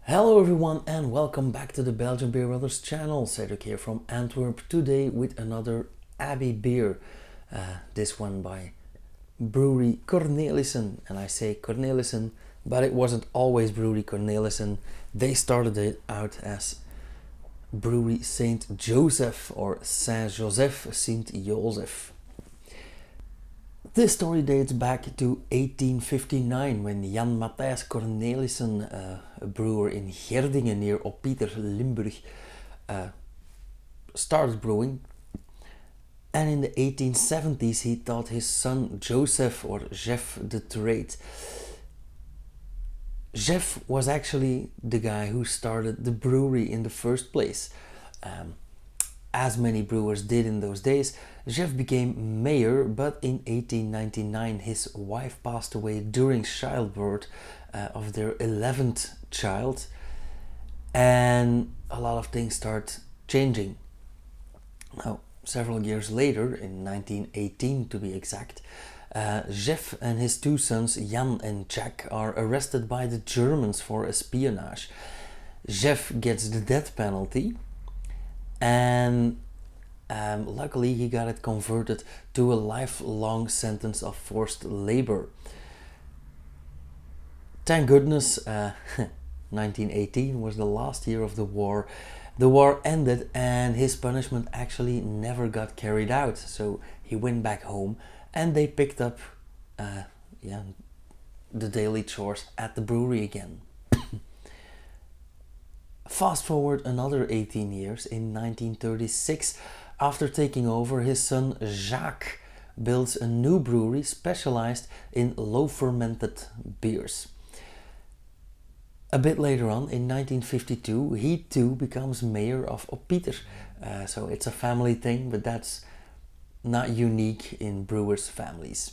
Hello everyone and welcome back to the Belgian Beer Brothers channel. Cedric here from Antwerp today with another Abbey beer. This one by Brewery Cornelissen. And I say Cornelissen, but it wasn't always Brewery Cornelissen. They started it out as Brewery Saint Joseph or Saint Joseph, Saint Joseph. This story dates back to 1859 when Jan Matthijs Cornelissen, a brewer in Gerdingen near Opieter, Limburg, started brewing. And in the 1870s he taught his son Joseph or Jeff the trade. Jeff was actually the guy who started the brewery in the first place. As many brewers did in those days, Jeff became mayor, but in 1899 his wife passed away during childbirth of their 11th child, and a lot of things start changing. Now, several years later, in 1918 to be exact, Jeff and his two sons Jan and Jack are arrested by the Germans for espionage. Jeff gets the death penalty, and luckily he got it converted to a lifelong sentence of forced labor. Thank goodness 1918 was the last year of the war. The war ended and his punishment actually never got carried out, so he went back home and they picked up the daily chores at the brewery again. Fast forward another 18 years, in 1936, after taking over, his son Jacques builds a new brewery specialized in low fermented beers. A bit later on, in 1952, he too becomes mayor of Opieter. So it's a family thing, but that's not unique in brewers' families.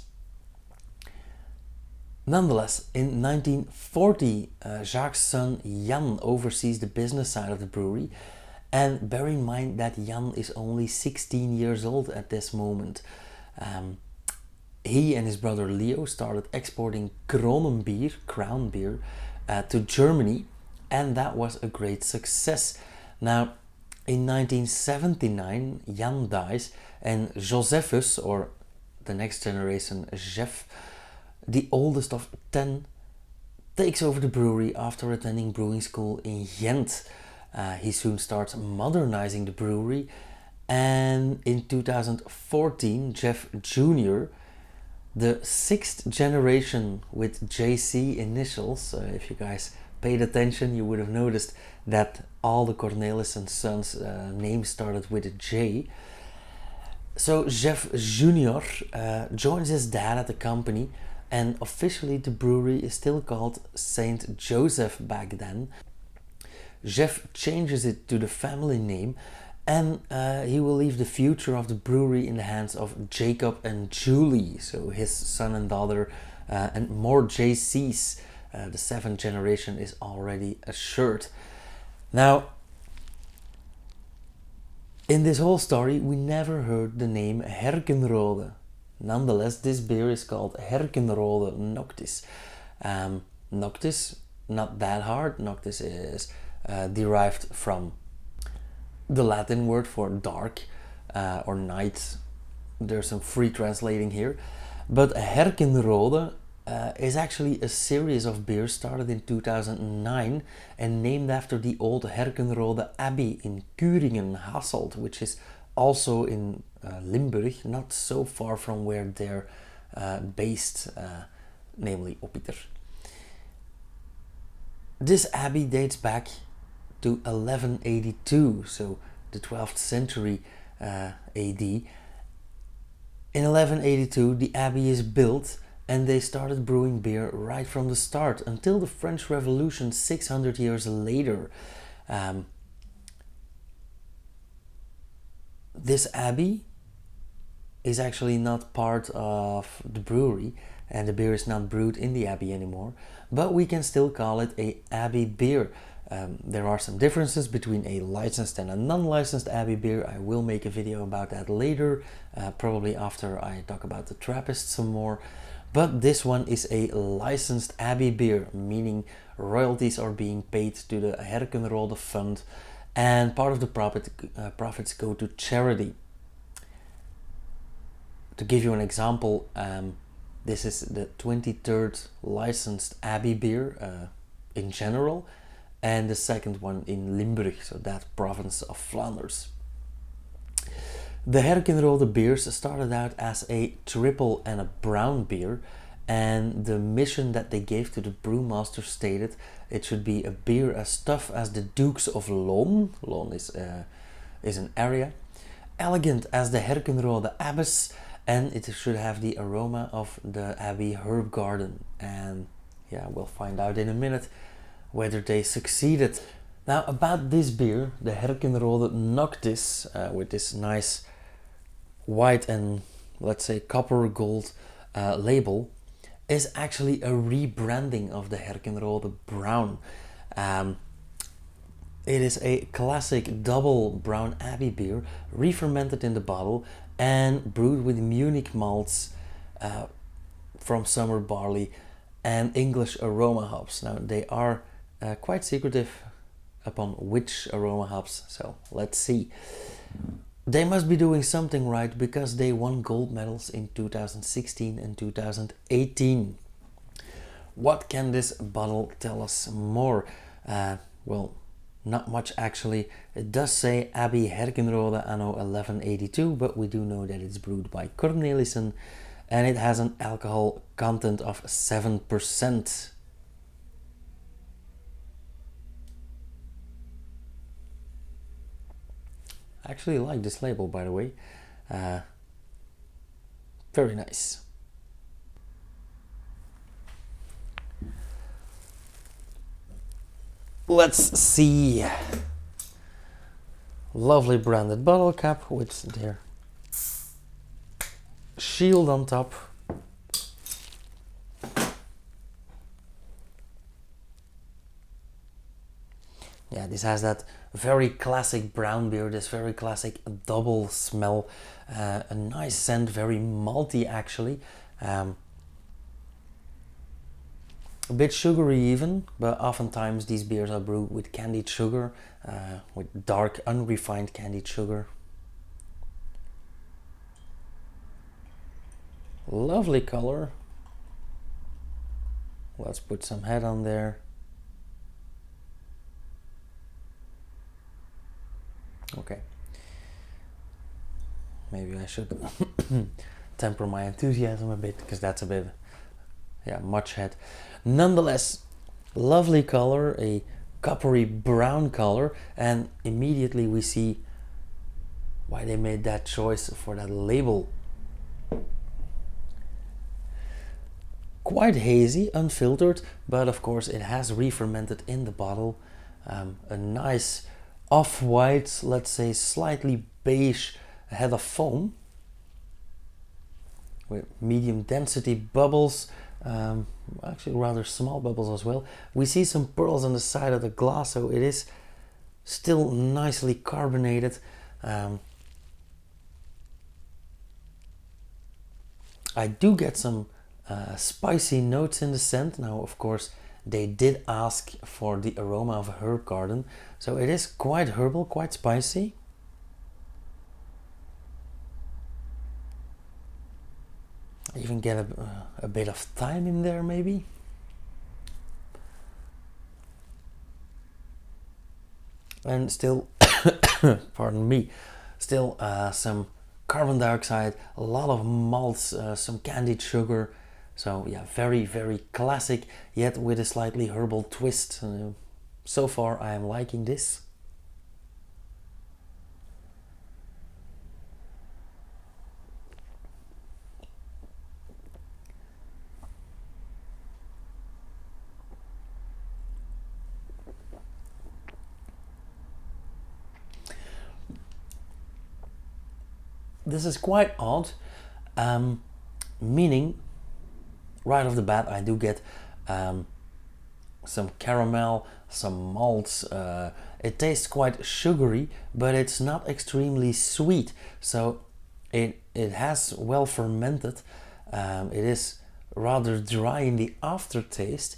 Nonetheless, in 1940, Jacques' son Jan oversees the business side of the brewery, and bear in mind that Jan is only 16 years old at this moment. He and his brother Leo started exporting Crown beer, to Germany, and that was a great success. Now, in 1979, Jan dies, and Josephus, or the next generation Jeff, the oldest of 10, takes over the brewery after attending brewing school in Ghent. He soon starts modernizing the brewery, and in 2014 Jeff Jr., the 6th generation with JC initials, if you guys paid attention you would have noticed that all the Cornelissen sons' names started with a J. So Jeff Jr. Joins his dad at the company, and officially the brewery is still called Saint Joseph back then. Jeff changes it to the family name, and he will leave the future of the brewery in the hands of Jacob and Julie, so his son and daughter, and more JCs. The 7th generation is already assured. Now, in this whole story we never heard the name Herkenrode. Nonetheless, this beer is called Herkenrode Noctis. Noctis, not that hard. Noctis is derived from the Latin word for dark or night. There's some free translating here. But Herkenrode is actually a series of beers started in 2009 and named after the old Herkenrode Abbey in Kuringen, Hasselt, which is also in Limburg, not so far from where they're based, namely Opieter. This abbey dates back to 1182, so the 12th century AD. In 1182 the abbey is built and they started brewing beer right from the start until the French Revolution 600 years later. This abbey is actually not part of the brewery, and the beer is not brewed in the abbey anymore, but we can still call it a abbey beer. There are some differences between a licensed and a non-licensed abbey beer. I will make a video about that later, probably after I talk about the Trappist some more. But this one is a licensed abbey beer, meaning royalties are being paid to the Herkenrode Fund, and part of the profits go to charity. To give you an example, this is the 23rd licensed abbey beer in general, and the second one in Limburg, so that province of Flanders. The Herkenrode beers started out as a triple and a brown beer, and the mission that they gave to the brewmaster stated it should be a beer as tough as the Dukes of Loon. Loon is an area. Elegant as the Herkenrode abbess, and it should have the aroma of the abbey herb garden. And yeah, we'll find out in a minute whether they succeeded. Now about this beer, the Herkenrode Noctis, with this nice white and let's say copper gold label, is actually a rebranding of the Herkenrode Brown. It is a classic double brown abbey beer, re-fermented in the bottle and brewed with Munich malts from summer barley and English aroma hops. Now they are quite secretive upon which aroma hops, so let's see. They must be doing something right because they won gold medals in 2016 and 2018. What can this bottle tell us more? Well, not much actually. It does say Abbey Herkenrode anno 1182, but we do know that it's brewed by Cornelissen and it has an alcohol content of 7%. I actually like this label, by the way. Very nice. Let's see. Lovely branded bottle cap with their shield on top. Yeah, this has that very classic brown beer, this very classic double smell, a nice scent, very malty actually, a bit sugary even, but oftentimes these beers are brewed with candied sugar, with dark unrefined candied sugar. Lovely color. Let's put some head on there. Okay, maybe I should temper my enthusiasm a bit, because that's a bit, yeah, much head. Nonetheless, lovely color, a coppery brown color, and immediately we see why they made that choice for that label. Quite hazy, unfiltered, but of course it has re-fermented in the bottle. A nice off-white, let's say slightly beige head of foam with medium density bubbles, actually rather small bubbles as well. We see some pearls on the side of the glass, so it is still nicely carbonated. I do get some spicy notes in the scent. Now of course they did ask for the aroma of a herb garden, so it is quite herbal, quite spicy. I even get a bit of thyme in there maybe. And still, pardon me, still some carbon dioxide, a lot of malts, some candied sugar. So yeah, very, very classic, yet with a slightly herbal twist. So far I am liking this. This is quite odd, meaning right off the bat I do get some caramel, some malts. It tastes quite sugary, but it's not extremely sweet, so it has well fermented. It is rather dry in the aftertaste.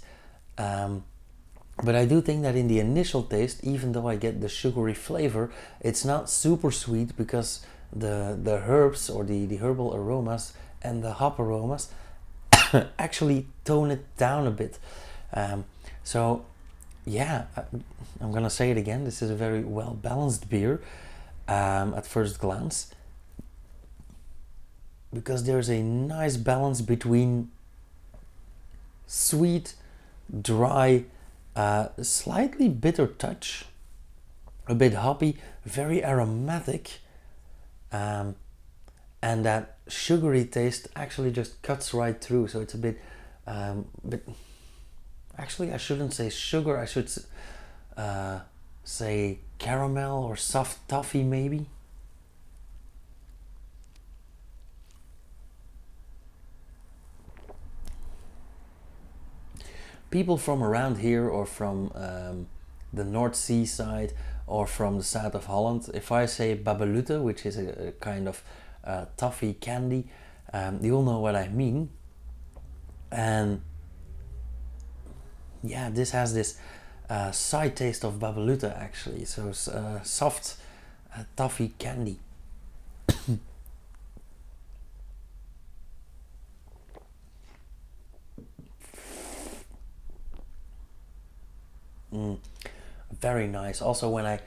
But I do think that in the initial taste, even though I get the sugary flavor, it's not super sweet because the herbs or the herbal aromas and the hop aromas actually tone it down a bit. So yeah, I'm gonna say it again, this is a very well balanced beer at first glance, because there's a nice balance between sweet, dry, slightly bitter touch, a bit hoppy, very aromatic, and that sugary taste actually just cuts right through. So it's a bit, actually I shouldn't say sugar, I should say caramel or soft toffee maybe. People from around here or from the North Sea side or from the south of Holland, if I say babelute, which is a kind of toffee candy, you'll know what I mean. And yeah, this has this side taste of babelute actually, so soft toffee candy. Very nice. Also, when I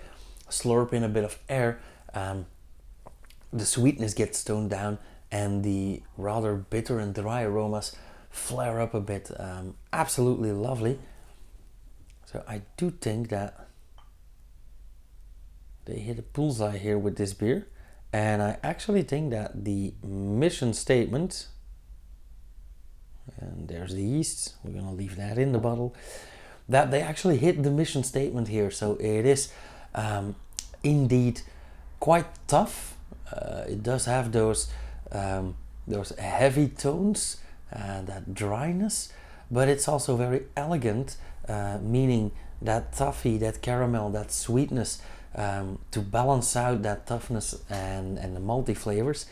slurp in a bit of air, the sweetness gets toned down and the rather bitter and dry aromas flare up a bit. Absolutely lovely. So I do think that they hit a bullseye here with this beer, and I actually think that the mission statement, and there's the yeast, we're gonna leave that in the bottle, that they actually hit the mission statement here. So it is indeed quite tough. It does have those heavy tones, that dryness, but it's also very elegant, meaning that toffee, that caramel, that sweetness, to balance out that toughness and the malty flavors,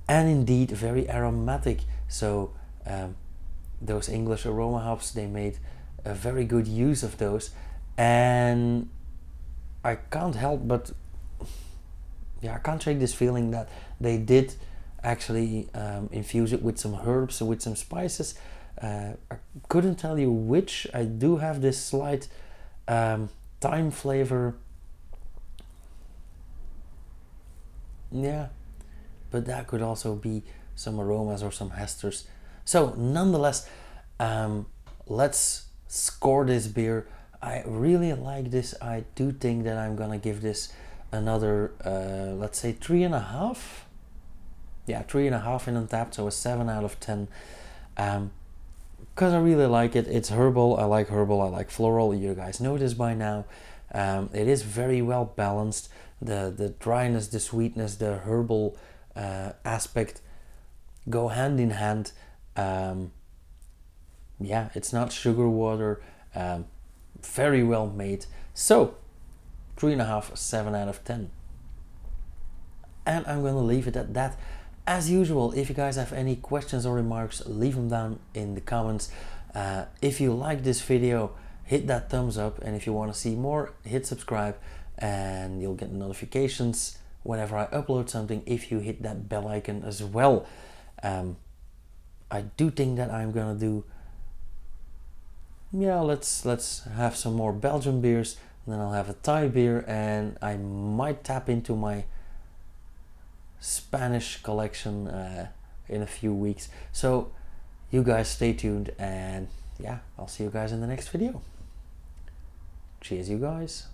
and indeed very aromatic. So those English aroma hops, they made a very good use of those, and I can't help but, yeah, I can't shake this feeling that they did actually infuse it with some herbs, with some spices. I couldn't tell you which. I do have this slight thyme flavor, yeah, but that could also be some aromas or some esters. So nonetheless, let's score this beer. I really like this. I do think that I'm gonna give this another, let's say 3.5. Yeah, 3.5 in Untapped, so a 7 out of 10. Because I really like it. It's herbal. I like herbal. I like floral. You guys know this by now. It is very well balanced. The dryness, the sweetness, the herbal aspect go hand in hand. Yeah, it's not sugar water. Very well made. So 3.5, 7 out of 10. And I'm going to leave it at that. As usual, if you guys have any questions or remarks, leave them down in the comments. If you like this video, hit that thumbs up, and if you want to see more, hit subscribe, and you'll get notifications whenever I upload something if you hit that bell icon as well. I do think that I'm gonna do, yeah, let's have some more Belgian beers, and then I'll have a Thai beer, and I might tap into my Spanish collection in a few weeks. So you guys stay tuned, and yeah, I'll see you guys in the next video. Cheers, you guys.